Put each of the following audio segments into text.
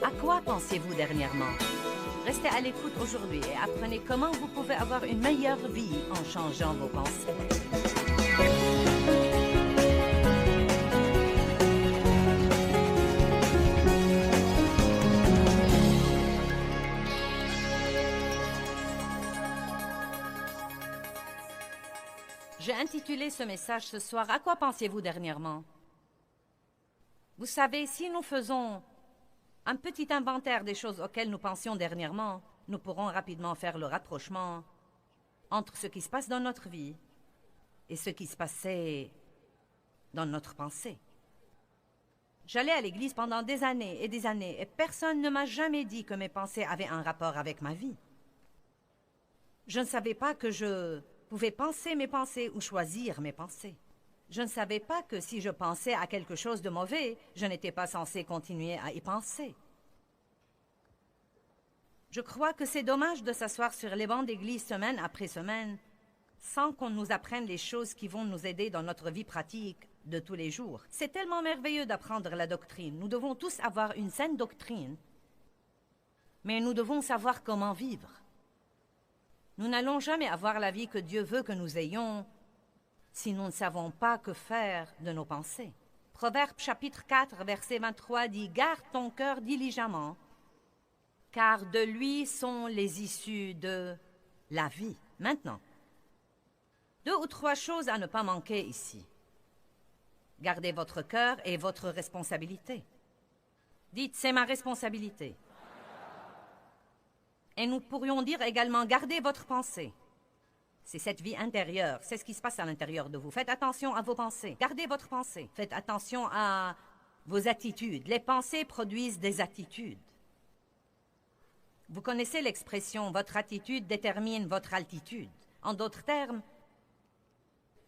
À quoi pensiez-vous dernièrement? Restez à l'écoute aujourd'hui et apprenez comment vous pouvez avoir une meilleure vie en changeant vos pensées. J'ai intitulé ce message ce soir « À quoi pensiez-vous dernièrement ?» Vous savez, si nous faisons un petit inventaire des choses auxquelles nous pensions dernièrement, nous pourrons rapidement faire le rapprochement entre ce qui se passe dans notre vie et ce qui se passait dans notre pensée. J'allais à l'église pendant des années et personne ne m'a jamais dit que mes pensées avaient un rapport avec ma vie. Je ne savais pas que je pouvais penser mes pensées ou choisir mes pensées. Je ne savais pas que si je pensais à quelque chose de mauvais, je n'étais pas censé continuer à y penser. Je crois que c'est dommage de s'asseoir sur les bancs d'église semaine après semaine sans qu'on nous apprenne les choses qui vont nous aider dans notre vie pratique de tous les jours. C'est tellement merveilleux d'apprendre la doctrine. Nous devons tous avoir une saine doctrine, mais nous devons savoir comment vivre. Nous n'allons jamais avoir la vie que Dieu veut que nous ayons si nous ne savons pas que faire de nos pensées. Proverbe chapitre 4, verset 23 dit « Garde ton cœur diligemment, car de lui sont les issues de la vie. » Maintenant, 2 ou 3 choses à ne pas manquer ici. Gardez votre cœur et votre responsabilité. Dites « C'est ma responsabilité. » Et nous pourrions dire également « Gardez votre pensée. » C'est cette vie intérieure, c'est ce qui se passe à l'intérieur de vous. Faites attention à vos pensées. Gardez votre pensée. Faites attention à vos attitudes. Les pensées produisent des attitudes. Vous connaissez l'expression « votre attitude détermine votre altitude ». En d'autres termes,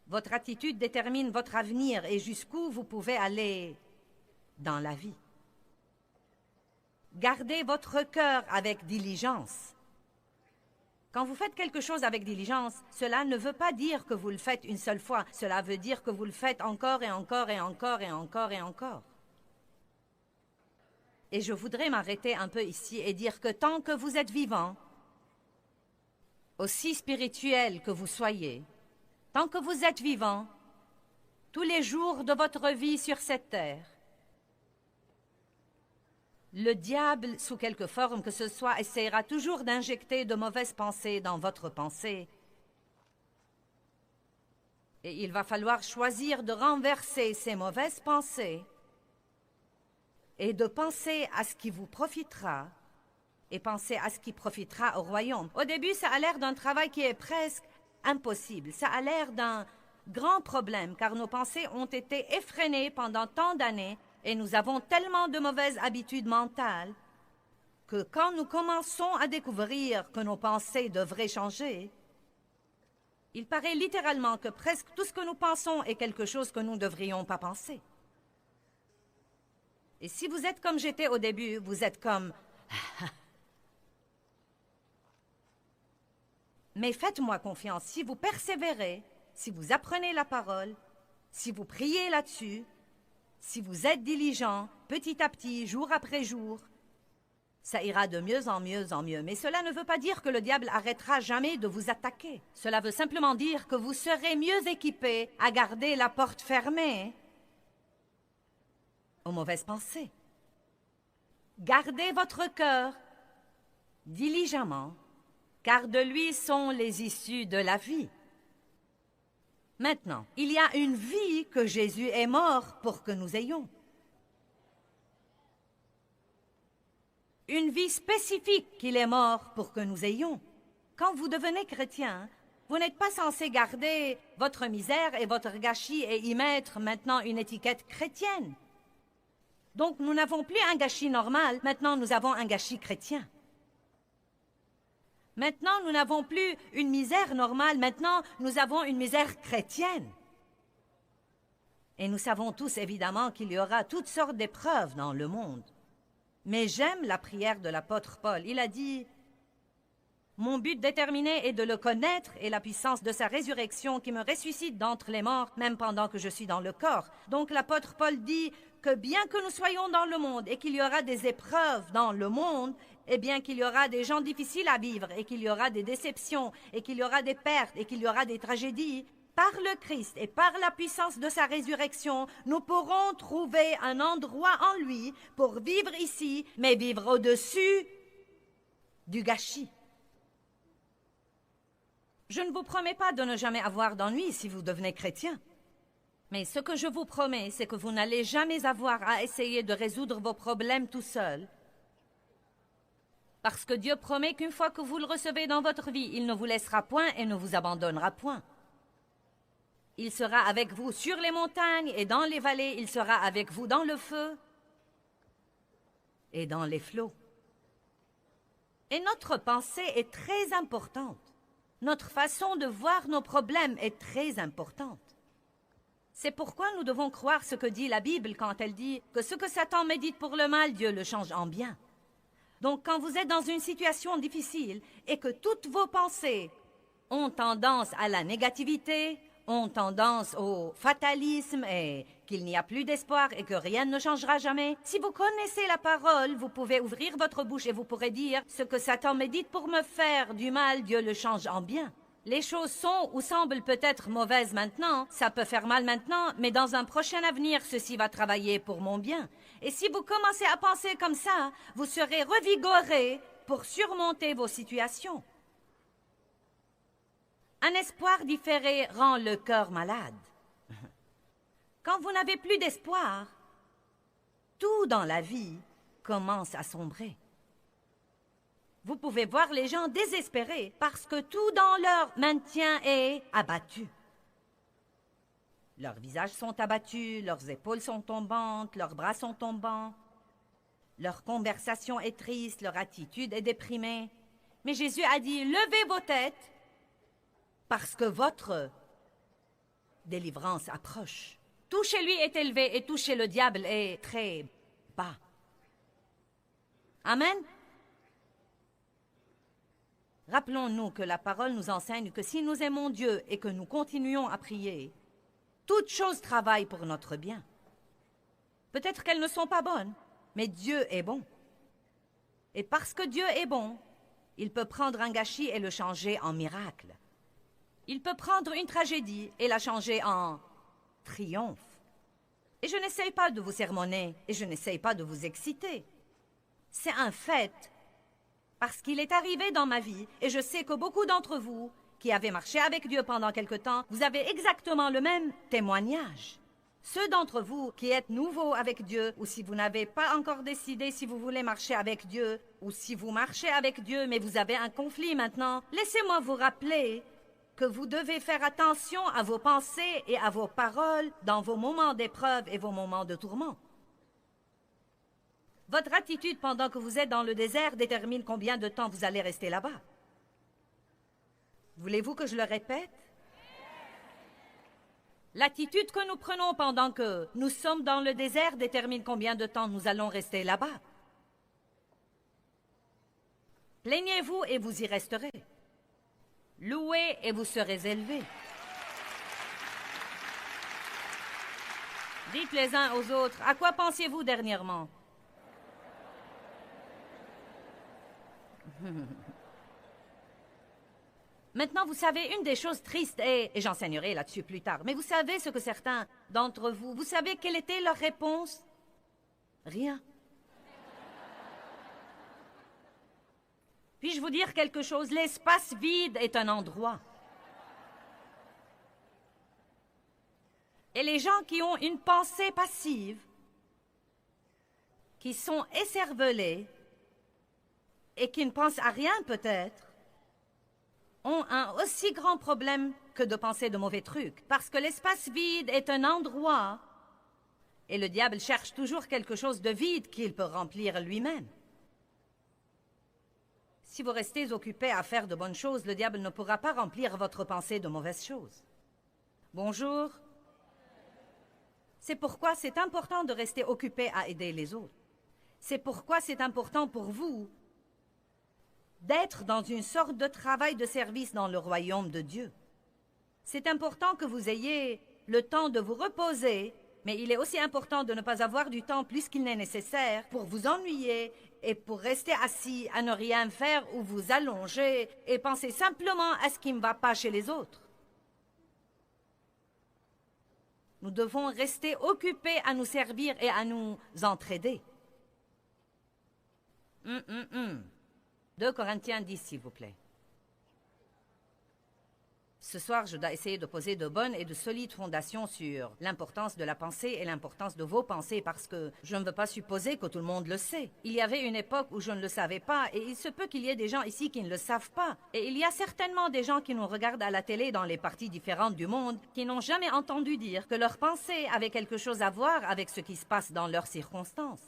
votre attitude détermine votre avenir et jusqu'où vous pouvez aller dans la vie. Gardez votre cœur avec diligence. Quand vous faites quelque chose avec diligence, cela ne veut pas dire que vous le faites une seule fois. Cela veut dire que vous le faites encore et encore et encore et encore et encore. Et je voudrais m'arrêter un peu ici et dire que tant que vous êtes vivant, aussi spirituel que vous soyez, tant que vous êtes vivant, tous les jours de votre vie sur cette terre, le diable, sous quelque forme que ce soit, essaiera toujours d'injecter de mauvaises pensées dans votre pensée. Et il va falloir choisir de renverser ces mauvaises pensées et de penser à ce qui vous profitera et penser à ce qui profitera au royaume. Au début, ça a l'air d'un travail qui est presque impossible. Ça a l'air d'un grand problème car nos pensées ont été effrénées pendant tant d'années. Et nous avons tellement de mauvaises habitudes mentales que quand nous commençons à découvrir que nos pensées devraient changer, il paraît littéralement que presque tout ce que nous pensons est quelque chose que nous ne devrions pas penser. Et si vous êtes comme j'étais au début, vous êtes comme... Mais faites-moi confiance, si vous persévérez, si vous apprenez la parole, si vous priez là-dessus, si vous êtes diligent, petit à petit, jour après jour, ça ira de mieux en mieux en mieux. Mais cela ne veut pas dire que le diable arrêtera jamais de vous attaquer. Cela veut simplement dire que vous serez mieux équipé à garder la porte fermée aux mauvaises pensées. Gardez votre cœur diligemment, car de lui sont les issues de la vie. Maintenant, il y a une vie que Jésus est mort pour que nous ayons. Une vie spécifique qu'il est mort pour que nous ayons. Quand vous devenez chrétien, vous n'êtes pas censé garder votre misère et votre gâchis et y mettre maintenant une étiquette chrétienne. Donc nous n'avons plus un gâchis normal, maintenant nous avons un gâchis chrétien. Maintenant, nous n'avons plus une misère normale, maintenant, nous avons une misère chrétienne. Et nous savons tous, évidemment, qu'il y aura toutes sortes d'épreuves dans le monde. Mais j'aime la prière de l'apôtre Paul. Il a dit Mon but déterminé est de le connaître et la puissance de sa résurrection qui me ressuscite d'entre les morts, même pendant que je suis dans le corps. Donc l'apôtre Paul dit que bien que nous soyons dans le monde et qu'il y aura des épreuves dans le monde, et bien qu'il y aura des gens difficiles à vivre et qu'il y aura des déceptions et qu'il y aura des pertes et qu'il y aura des tragédies, par le Christ et par la puissance de sa résurrection, nous pourrons trouver un endroit en lui pour vivre ici, mais vivre au-dessus du gâchis. Je ne vous promets pas de ne jamais avoir d'ennui si vous devenez chrétien. Mais ce que je vous promets, c'est que vous n'allez jamais avoir à essayer de résoudre vos problèmes tout seul. Parce que Dieu promet qu'une fois que vous le recevez dans votre vie, il ne vous laissera point et ne vous abandonnera point. Il sera avec vous sur les montagnes et dans les vallées, il sera avec vous dans le feu et dans les flots. Et notre pensée est très importante. Notre façon de voir nos problèmes est très importante. C'est pourquoi nous devons croire ce que dit la Bible quand elle dit que ce que Satan médite pour le mal, Dieu le change en bien. Donc quand vous êtes dans une situation difficile et que toutes vos pensées ont tendance à la négativité, ont tendance au fatalisme et qu'il n'y a plus d'espoir et que rien ne changera jamais, si vous connaissez la parole, vous pouvez ouvrir votre bouche et vous pourrez dire « Ce que Satan médite pour me faire du mal, Dieu le change en bien ». Les choses sont ou semblent peut-être mauvaises maintenant, ça peut faire mal maintenant, mais dans un prochain avenir, ceci va travailler pour mon bien. Et si vous commencez à penser comme ça, vous serez revigoré pour surmonter vos situations. Un espoir différé rend le cœur malade. Quand vous n'avez plus d'espoir, tout dans la vie commence à sombrer. Vous pouvez voir les gens désespérés parce que tout dans leur maintien est abattu. Leurs visages sont abattus, leurs épaules sont tombantes, leurs bras sont tombants. Leur conversation est triste, leur attitude est déprimée. Mais Jésus a dit, levez vos têtes parce que votre délivrance approche. Tout chez lui est élevé et tout chez le diable est très bas. Amen. Rappelons-nous que la parole nous enseigne que si nous aimons Dieu et que nous continuons à prier, toutes choses travaillent pour notre bien. Peut-être qu'elles ne sont pas bonnes, mais Dieu est bon. Et parce que Dieu est bon, il peut prendre un gâchis et le changer en miracle. Il peut prendre une tragédie et la changer en triomphe. Et je n'essaye pas de vous sermonner et je n'essaye pas de vous exciter. C'est un fait. Parce qu'il est arrivé dans ma vie, et je sais que beaucoup d'entre vous, qui avez marché avec Dieu pendant quelque temps, vous avez exactement le même témoignage. Ceux d'entre vous qui êtes nouveaux avec Dieu, ou si vous n'avez pas encore décidé si vous voulez marcher avec Dieu, ou si vous marchez avec Dieu mais vous avez un conflit maintenant, laissez-moi vous rappeler que vous devez faire attention à vos pensées et à vos paroles dans vos moments d'épreuve et vos moments de tourment. Votre attitude pendant que vous êtes dans le désert détermine combien de temps vous allez rester là-bas. Voulez-vous que je le répète? L'attitude que nous prenons pendant que nous sommes dans le désert détermine combien de temps nous allons rester là-bas. Plaignez-vous et vous y resterez. Louez et vous serez élevés. Dites les uns aux autres, à quoi pensiez-vous dernièrement? Maintenant, vous savez, une des choses tristes est, et j'enseignerai là-dessus plus tard, mais vous savez ce que certains d'entre vous, vous savez quelle était leur réponse? Rien. Puis-je vous dire quelque chose? L'espace vide est un endroit. Et les gens qui ont une pensée passive, qui sont écervelés, et qui ne pensent à rien peut-être, ont un aussi grand problème que de penser de mauvais trucs. Parce que l'espace vide est un endroit, et le diable cherche toujours quelque chose de vide qu'il peut remplir lui-même. Si vous restez occupé à faire de bonnes choses, le diable ne pourra pas remplir votre pensée de mauvaises choses. Bonjour. C'est pourquoi c'est important de rester occupé à aider les autres. C'est pourquoi c'est important pour vous d'être dans une sorte de travail de service dans le royaume de Dieu. C'est important que vous ayez le temps de vous reposer, mais il est aussi important de ne pas avoir du temps plus qu'il n'est nécessaire pour vous ennuyer et pour rester assis à ne rien faire ou vous allonger et penser simplement à ce qui ne va pas chez les autres. Nous devons rester occupés à nous servir et à nous entraider. 2 Corinthiens 10, s'il vous plaît. Ce soir, je dois essayer de poser de bonnes et de solides fondations sur l'importance de la pensée et l'importance de vos pensées parce que je ne veux pas supposer que tout le monde le sait. Il y avait une époque où je ne le savais pas et il se peut qu'il y ait des gens ici qui ne le savent pas. Et il y a certainement des gens qui nous regardent à la télé dans les parties différentes du monde qui n'ont jamais entendu dire que leurs pensées avaient quelque chose à voir avec ce qui se passe dans leurs circonstances.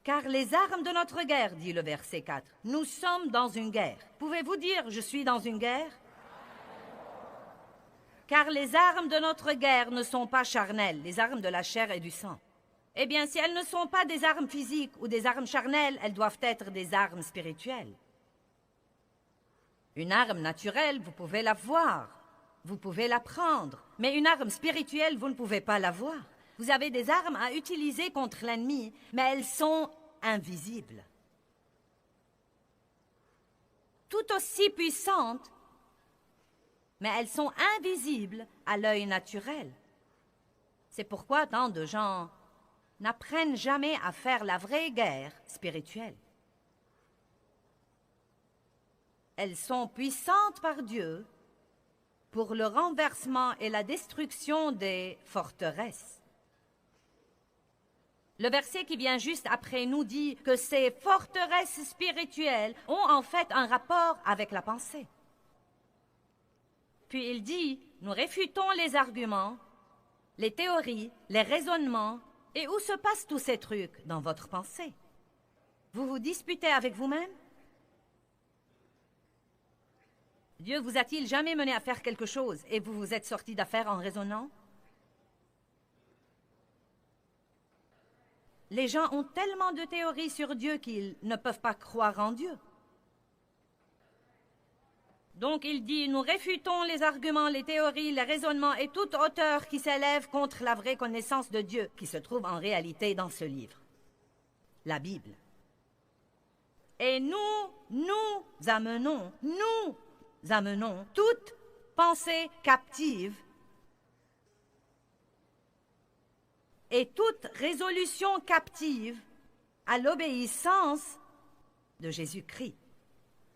Car les armes de notre guerre, dit le verset 4, nous sommes dans une guerre. Pouvez-vous dire « je suis dans une guerre » ? Car les armes de notre guerre ne sont pas charnelles, les armes de la chair et du sang. Eh bien, si elles ne sont pas des armes physiques ou des armes charnelles, elles doivent être des armes spirituelles. Une arme naturelle, vous pouvez la voir, vous pouvez la prendre, mais une arme spirituelle, vous ne pouvez pas la voir. Vous avez des armes à utiliser contre l'ennemi, mais elles sont invisibles. Tout aussi puissantes, mais elles sont invisibles à l'œil naturel. C'est pourquoi tant de gens n'apprennent jamais à faire la vraie guerre spirituelle. Elles sont puissantes par Dieu pour le renversement et la destruction des forteresses. Le verset qui vient juste après nous dit que ces forteresses spirituelles ont en fait un rapport avec la pensée. Puis il dit, nous réfutons les arguments, les théories, les raisonnements, et où se passent tous ces trucs dans votre pensée? Vous vous disputez avec vous-même? Dieu vous a-t-il jamais mené à faire quelque chose et vous vous êtes sorti d'affaire en raisonnant? Les gens ont tellement de théories sur Dieu qu'ils ne peuvent pas croire en Dieu. Donc il dit, nous réfutons les arguments, les théories, les raisonnements et toute hauteur qui s'élève contre la vraie connaissance de Dieu, qui se trouve en réalité dans ce livre, la Bible. Et nous amenons toute pensée captive et toute résolution captive à l'obéissance de Jésus-Christ.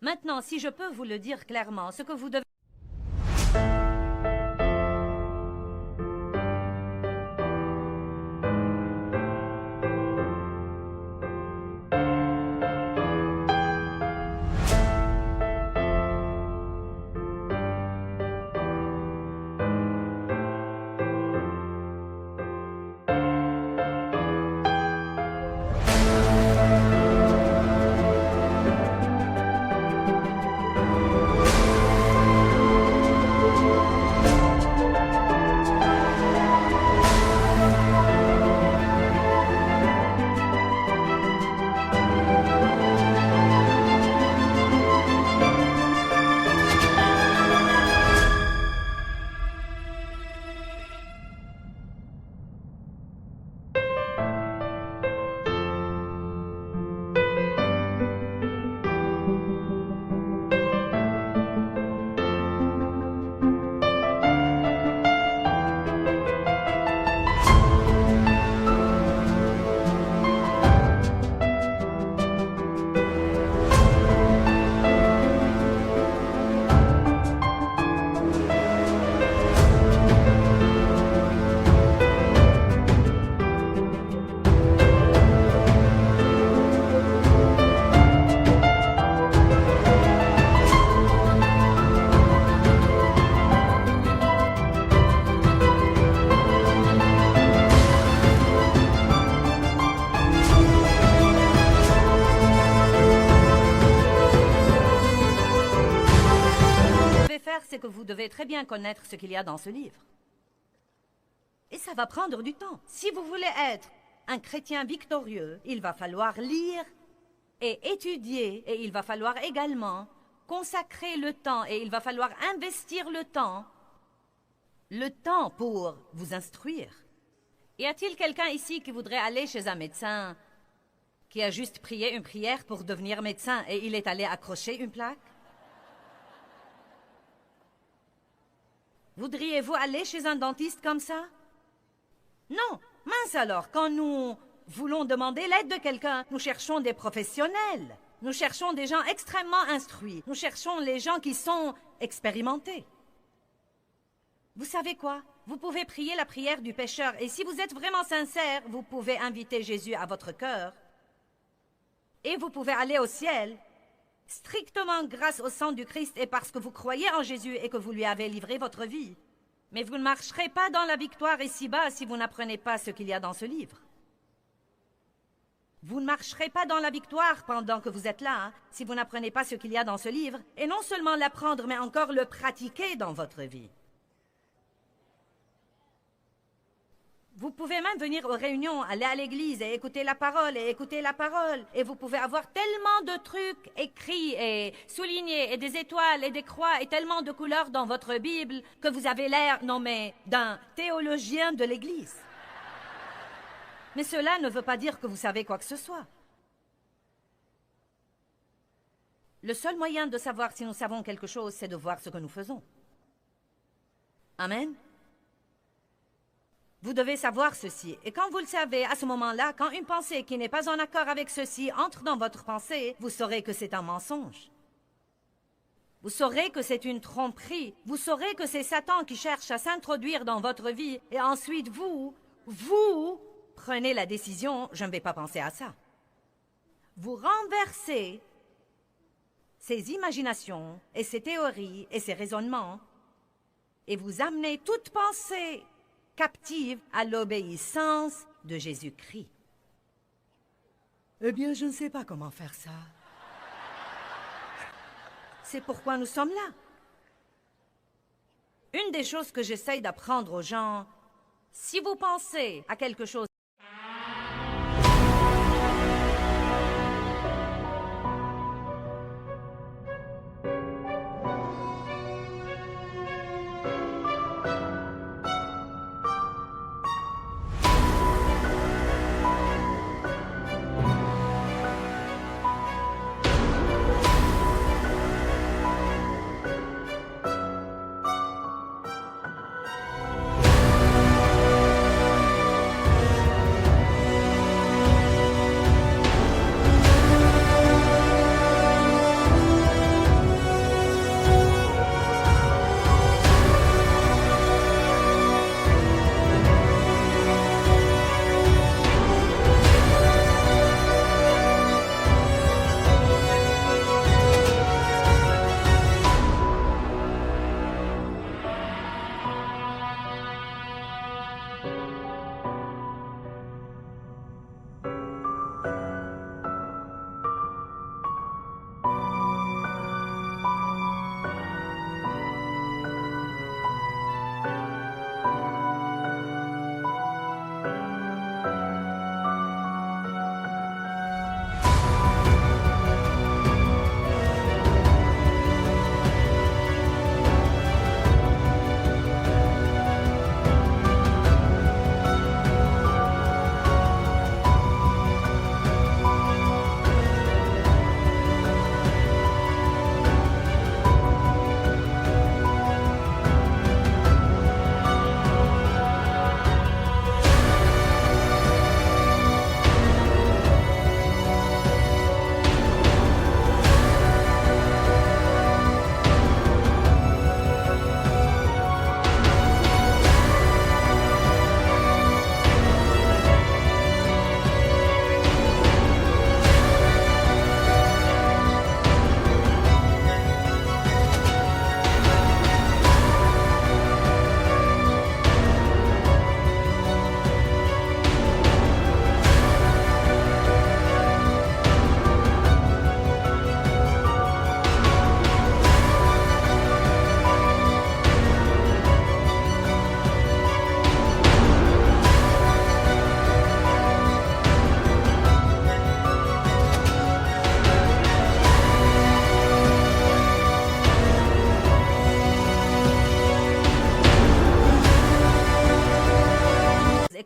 Maintenant, si je peux vous le dire clairement, ce que vous devez... C'est que vous devez très bien connaître ce qu'il y a dans ce livre. Et ça va prendre du temps. Si vous voulez être un chrétien victorieux, il va falloir lire et étudier, et il va falloir également consacrer le temps, et il va falloir investir le temps pour vous instruire. Y a-t-il quelqu'un ici qui voudrait aller chez un médecin qui a juste prié une prière pour devenir médecin et il est allé accrocher une plaque? Voudriez-vous aller chez un dentiste comme ça? Non, mince alors, quand nous voulons demander l'aide de quelqu'un, nous cherchons des professionnels. Nous cherchons des gens extrêmement instruits. Nous cherchons les gens qui sont expérimentés. Vous savez quoi? Vous pouvez prier la prière du pécheur, et si vous êtes vraiment sincère, vous pouvez inviter Jésus à votre cœur. Et vous pouvez aller au ciel, strictement grâce au sang du Christ et parce que vous croyez en Jésus et que vous lui avez livré votre vie. Mais vous ne marcherez pas dans la victoire ici-bas si vous n'apprenez pas ce qu'il y a dans ce livre. Vous ne marcherez pas dans la victoire pendant que vous êtes là, si vous n'apprenez pas ce qu'il y a dans ce livre, et non seulement l'apprendre, mais encore le pratiquer dans votre vie. Vous pouvez même venir aux réunions, aller à l'église et écouter la parole, et vous pouvez avoir tellement de trucs écrits et soulignés, et des étoiles et des croix, et tellement de couleurs dans votre Bible, que vous avez l'air, non mais, d'un théologien de l'église. Mais cela ne veut pas dire que vous savez quoi que ce soit. Le seul moyen de savoir si nous savons quelque chose, c'est de voir ce que nous faisons. Amen. Vous devez savoir ceci, et quand vous le savez, à ce moment-là, quand une pensée qui n'est pas en accord avec ceci entre dans votre pensée, vous saurez que c'est un mensonge. Vous saurez que c'est une tromperie. Vous saurez que c'est Satan qui cherche à s'introduire dans votre vie, et ensuite vous prenez la décision, je ne vais pas penser à ça. Vous renversez ces imaginations, et ces théories, et ces raisonnements, et vous amenez toute pensée captive à l'obéissance de Jésus-Christ. Eh bien, je ne sais pas comment faire ça. C'est pourquoi nous sommes là. Une des choses que j'essaye d'apprendre aux gens, si vous pensez à quelque chose,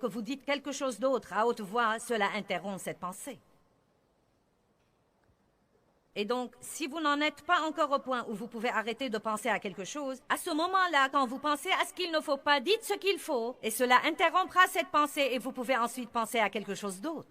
vous dites quelque chose d'autre à haute voix, cela interrompt cette pensée. Et donc, si vous n'en êtes pas encore au point où vous pouvez arrêter de penser à quelque chose, à ce moment-là, quand vous pensez à ce qu'il ne faut pas, dites ce qu'il faut, et cela interrompra cette pensée et vous pouvez ensuite penser à quelque chose d'autre.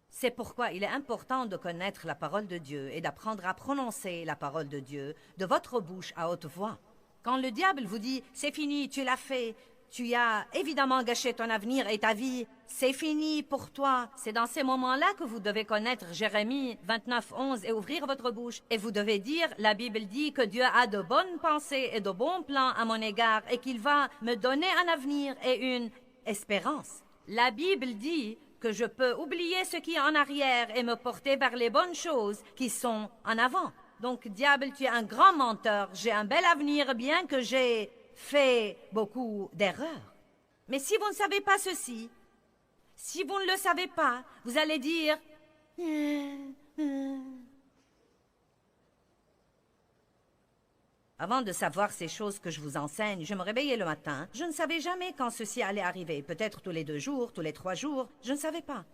C'est pourquoi il est important de connaître la parole de Dieu et d'apprendre à prononcer la parole de Dieu de votre bouche à haute voix. Quand le diable vous dit « c'est fini, tu l'as fait », tu as évidemment gâché ton avenir et ta vie. C'est fini pour toi. C'est dans ces moments-là que vous devez connaître Jérémie 29:11 et ouvrir votre bouche. Et vous devez dire, la Bible dit que Dieu a de bonnes pensées et de bons plans à mon égard et qu'il va me donner un avenir et une espérance. La Bible dit que je peux oublier ce qui est en arrière et me porter vers les bonnes choses qui sont en avant. Donc, diable, tu es un grand menteur. J'ai un bel avenir, bien que j'ai fait beaucoup d'erreurs. Mais si vous ne savez pas ceci, si vous ne le savez pas, vous allez dire Avant de savoir ces choses que je vous enseigne, je me réveillais le matin. Je ne savais jamais quand ceci allait arriver. Peut-être tous les 2 jours, tous les 3 jours, je ne savais pas.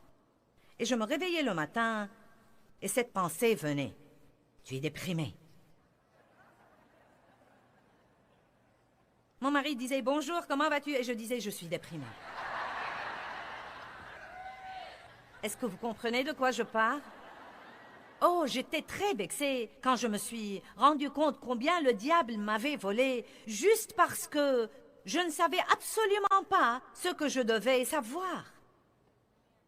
Et je me réveillais le matin, et cette pensée venait. Tu es déprimé. Mon mari disait « Bonjour, comment vas-tu » et je disais « Je suis déprimée ». Est-ce que vous comprenez de quoi je parle? Oh, j'étais très vexée quand je me suis rendu compte combien le diable m'avait volé juste parce que je ne savais absolument pas ce que je devais savoir.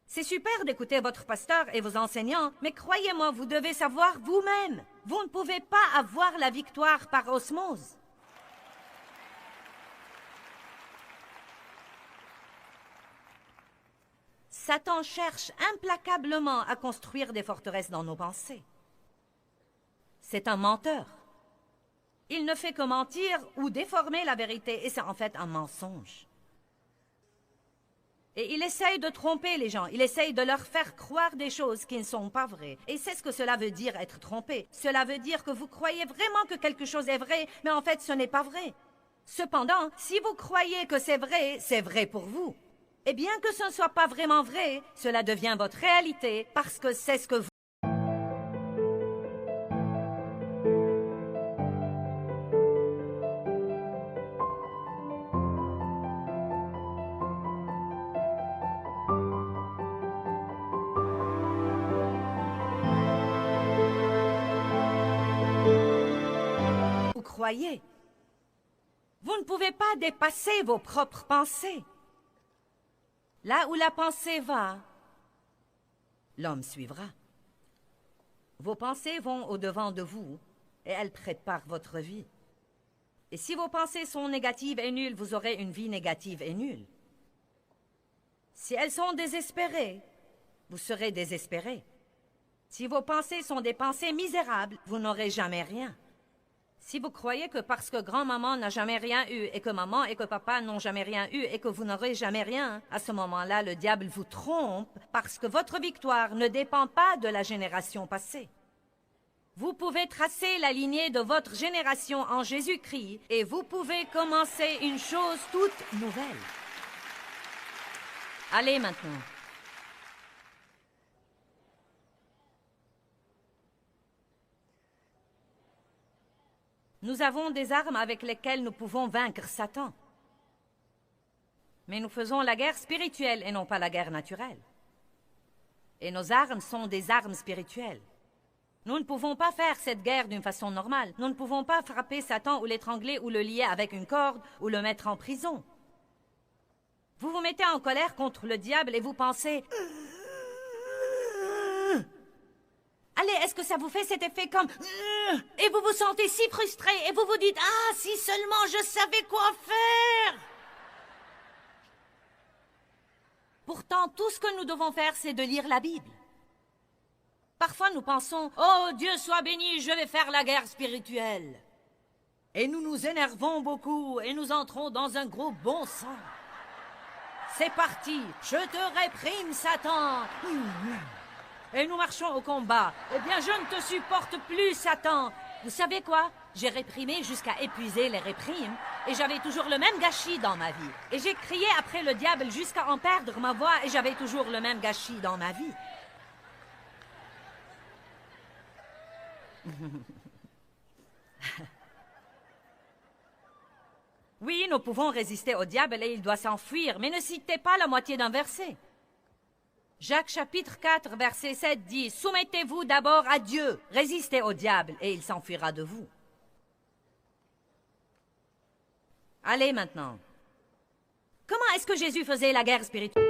C'est super d'écouter votre pasteur et vos enseignants, mais croyez-moi, vous devez savoir vous-même. Vous ne pouvez pas avoir la victoire par osmose. Satan cherche implacablement à construire des forteresses dans nos pensées. C'est un menteur. Il ne fait que mentir ou déformer la vérité, et c'est en fait un mensonge. Et il essaye de tromper les gens, il essaye de leur faire croire des choses qui ne sont pas vraies. Et c'est ce que cela veut dire être trompé. Cela veut dire que vous croyez vraiment que quelque chose est vrai, mais en fait ce n'est pas vrai. Cependant, si vous croyez que c'est vrai pour vous. Et bien que ce ne soit pas vraiment vrai, cela devient votre réalité parce que c'est ce que vous... Vous croyez. Vous ne pouvez pas dépasser vos propres pensées. Là où la pensée va, l'homme suivra. Vos pensées vont au-devant de vous et elles préparent votre vie. Et si vos pensées sont négatives et nulles, vous aurez une vie négative et nulle. Si elles sont désespérées, vous serez désespéré. Si vos pensées sont des pensées misérables, vous n'aurez jamais rien. Si vous croyez que parce que grand-maman n'a jamais rien eu et que maman et que papa n'ont jamais rien eu et que vous n'aurez jamais rien, à ce moment-là, le diable vous trompe parce que votre victoire ne dépend pas de la génération passée. Vous pouvez tracer la lignée de votre génération en Jésus-Christ et vous pouvez commencer une chose toute nouvelle. Allez maintenant. Nous avons des armes avec lesquelles nous pouvons vaincre Satan. Mais nous faisons la guerre spirituelle et non pas la guerre naturelle. Et nos armes sont des armes spirituelles. Nous ne pouvons pas faire cette guerre d'une façon normale. Nous ne pouvons pas frapper Satan ou l'étrangler ou le lier avec une corde ou le mettre en prison. Vous vous mettez en colère contre le diable et vous pensez... Allez, est-ce que ça vous fait cet effet comme... Et vous vous sentez si frustré et vous vous dites « Ah, si seulement je savais quoi faire !» Pourtant, tout ce que nous devons faire, c'est de lire la Bible. Parfois, nous pensons « Oh, Dieu soit béni, je vais faire la guerre spirituelle. » Et nous nous énervons beaucoup et nous entrons dans un gros bon sens. C'est parti, je te réprime, Satan. Et nous marchons au combat. Eh bien, je ne te supporte plus, Satan. Vous savez quoi? J'ai réprimé jusqu'à épuiser les réprimes, et j'avais toujours le même gâchis dans ma vie. Et j'ai crié après le diable jusqu'à en perdre ma voix, et j'avais toujours le même gâchis dans ma vie. Oui, nous pouvons résister au diable et il doit s'enfuir, mais ne citez pas la moitié d'un verset. Jacques chapitre 4, verset 7 dit « Soumettez-vous d'abord à Dieu, résistez au diable et il s'enfuira de vous. » Allez maintenant. Comment est-ce que Jésus faisait la guerre spirituelle?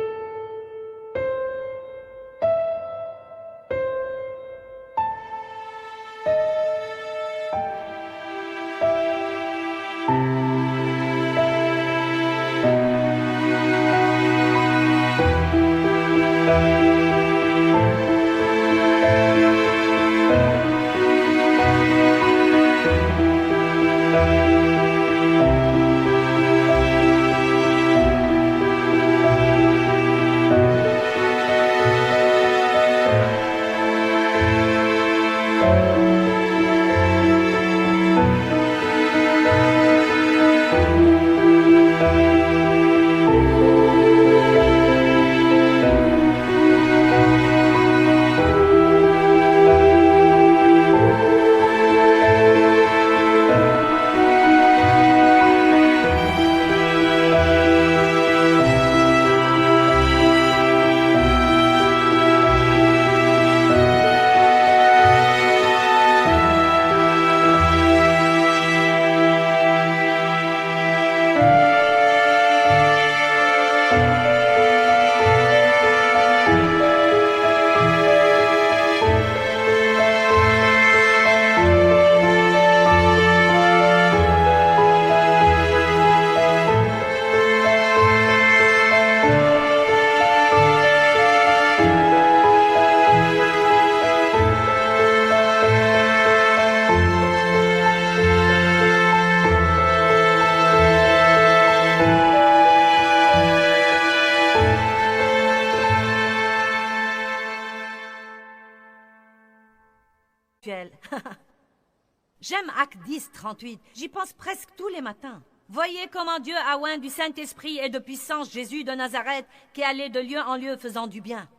J'aime Acte 10, 38. J'y pense presque tous les matins. Voyez comment Dieu a oint du Saint-Esprit et de puissance Jésus de Nazareth qui allait de lieu en lieu faisant du bien.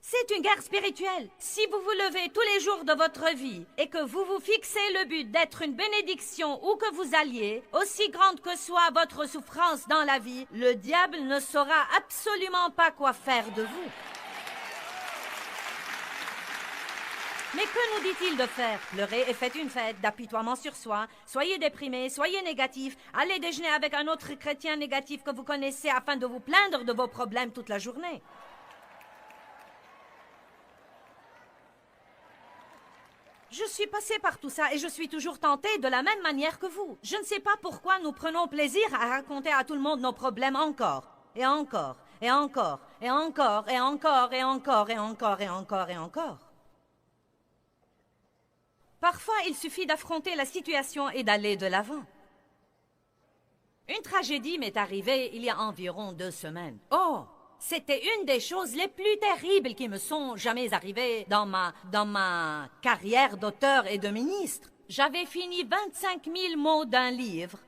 C'est une guerre spirituelle. Si vous vous levez tous les jours de votre vie et que vous vous fixez le but d'être une bénédiction où que vous alliez, aussi grande que soit votre souffrance dans la vie, le diable ne saura absolument pas quoi faire de vous. Mais que nous dit-il de faire? Pleurez et faites une fête, d'apitoiement sur soi, soyez déprimés, soyez négatifs, allez déjeuner avec un autre chrétien négatif que vous connaissez afin de vous plaindre de vos problèmes toute la journée. Je suis passée par tout ça et je suis toujours tentée de la même manière que vous. Je ne sais pas pourquoi nous prenons plaisir à raconter à tout le monde nos problèmes encore, et encore, et encore, et encore, et encore, et encore, et encore, et encore, et encore. Parfois, il suffit d'affronter la situation et d'aller de l'avant. Une tragédie m'est arrivée il y a environ 2 semaines. Oh, c'était une des choses les plus terribles qui me sont jamais arrivées dans ma carrière d'auteur et de ministre. J'avais fini 25 000 mots d'un livre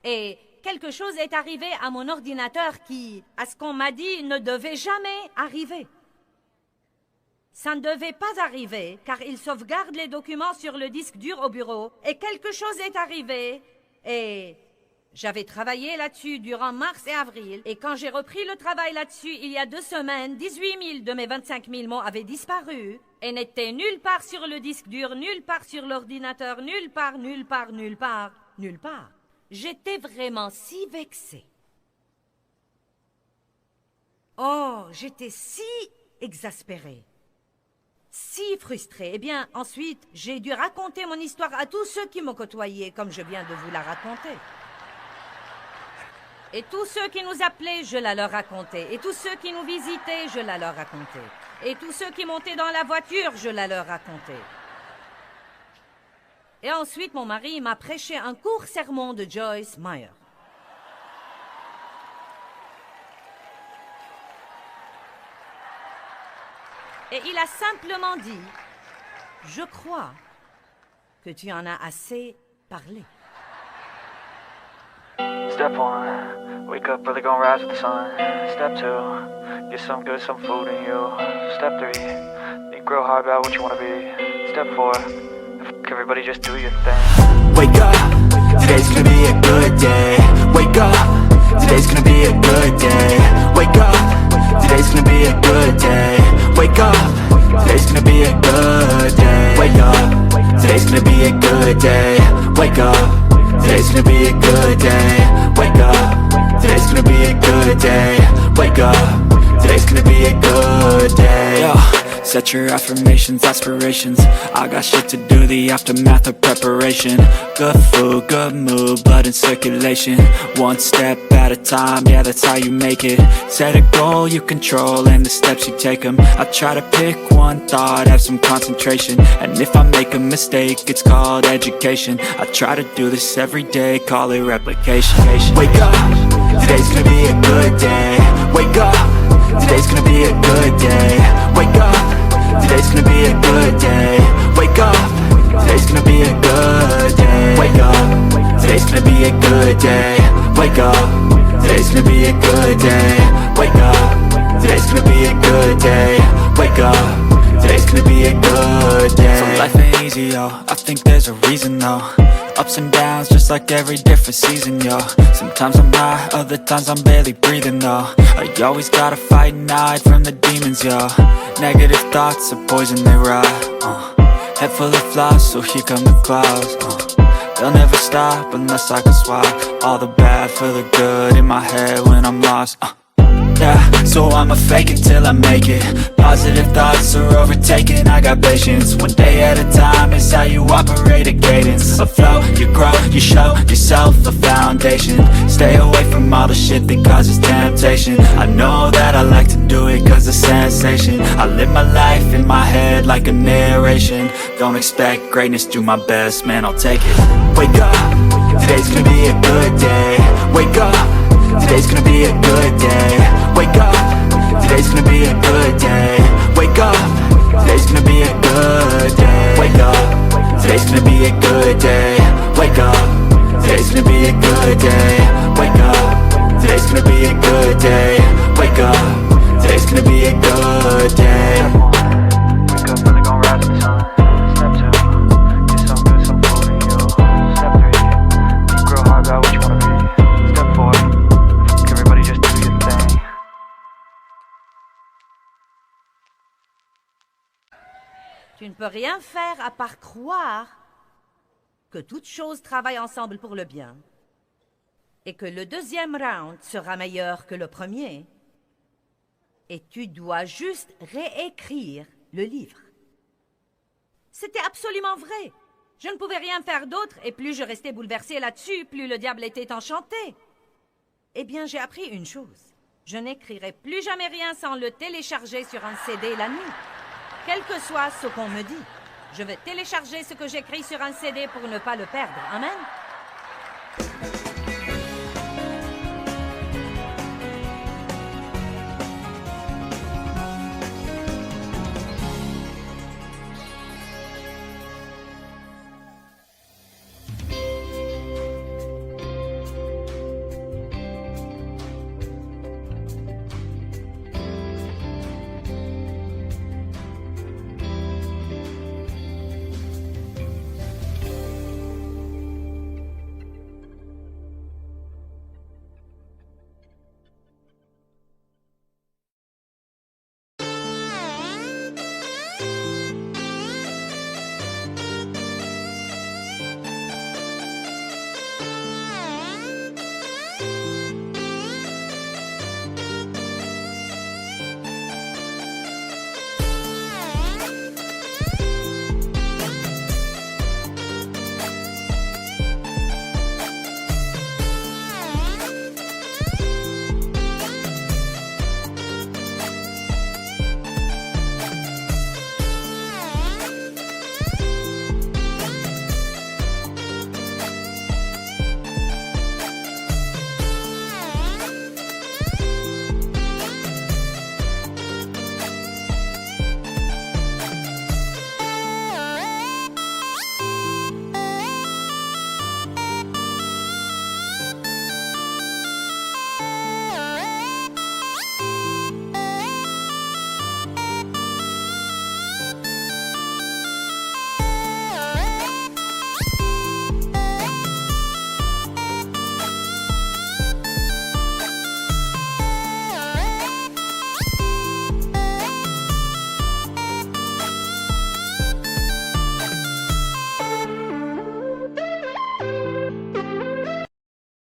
et quelque chose est arrivé à mon ordinateur qui, à ce qu'on m'a dit, ne devait jamais arriver. Ça ne devait pas arriver, car il sauvegarde les documents sur le disque dur au bureau, et quelque chose est arrivé, et j'avais travaillé là-dessus durant mars et avril, et quand j'ai repris le travail là-dessus il y a 2 semaines, 18 000 de mes 25 000 mots avaient disparu, et n'étaient nulle part sur le disque dur, nulle part sur l'ordinateur, nulle part, nulle part, nulle part, nulle part. J'étais vraiment si vexée. Oh, j'étais si exaspérée. Si frustrée. Eh bien, ensuite, j'ai dû raconter mon histoire à tous ceux qui m'ont côtoyé, comme je viens de vous la raconter. Et tous ceux qui nous appelaient, je la leur racontais. Et tous ceux qui nous visitaient, je la leur racontais. Et tous ceux qui montaient dans la voiture, je la leur racontais. Et ensuite, mon mari m'a prêché un court sermon de Joyce Meyer. Et il a simplement dit, je crois que tu en as assez parlé. Step 1, wake up early, gonna rise with the sun. Step 2, get some good, some food in you. Step 3, think real hard about what you wanna be. Step 4, everybody just do your thing. Wake up, today's gonna be a good day. Wake up, today's gonna be a good day. Wake up, today's gonna be a good day. Wake up, today's gonna be a good day. Wake up, today's gonna be a good day. Wake up, today's gonna be a good day. Wake up, today's gonna be a good day. Wake up, today's gonna be a good day. Yo, set your affirmations, aspirations. I got shit to do, the aftermath of preparation. Good food, good mood, blood in circulation. One step at a time, yeah, that's how you make it. Set a goal you control and the steps you take them. I try to pick one thought, have some concentration. And if I make a mistake, it's called education. I try to do this every day, call it replication. Wake up, today's gonna be a good day. Wake up, today's gonna be a good day. Wake up, today's gonna be a good day. Wake up, today's gonna be a good day. Wake up, today's gonna be a good day. Wake up, today's gonna be a good day. Wake up, today's gonna be a good day. Wake up, today's gonna be a good day. So life ain't easy, yo, I think there's a reason though. Ups and downs, just like every different season, yo. Sometimes I'm high, other times I'm barely breathing, though. I always gotta fight and hide from the demons, yo. Negative thoughts are poison, they rot, Head full of flies, so here come the clouds, They'll never stop unless I can swap all the bad for the good in my head when I'm lost, Yeah, so I'ma fake it till I make it. Positive thoughts are overtaken, I got patience. One day at a time is how you operate a cadence. A flow, you grow, you show yourself a foundation. Stay away from all the shit that causes temptation. I know that I like to do it cause it's sensation. I live my life in my head like a narration. Don't expect greatness, do my best, man, I'll take it. Wake up, today's gonna be a good day. Wake up, today's gonna be a good day. Wake up, today's gonna be a good day. Wake up, today's gonna be a good day. Wake up, today's gonna be a good day. Wake up, today's gonna be a good day. Wake up, today's gonna be a good day. Wake up, today's gonna be a good day. Wake up early, gonna rise with the sun. Step 2, get some good, some food in you. Step 3, think real hard about what you wanna be. Step 4, everybody just do your thing. Tu ne peux rien faire à part croire que toutes choses travaillent ensemble pour le bien et que le deuxième round sera meilleur que le premier. Et tu dois juste réécrire le livre. C'était absolument vrai. Je ne pouvais rien faire d'autre et plus je restais bouleversée là-dessus, plus le diable était enchanté. Eh bien, j'ai appris une chose. Je n'écrirai plus jamais rien sans le télécharger sur un CD la nuit. Quel que soit ce qu'on me dit, je vais télécharger ce que j'écris sur un CD pour ne pas le perdre. Amen.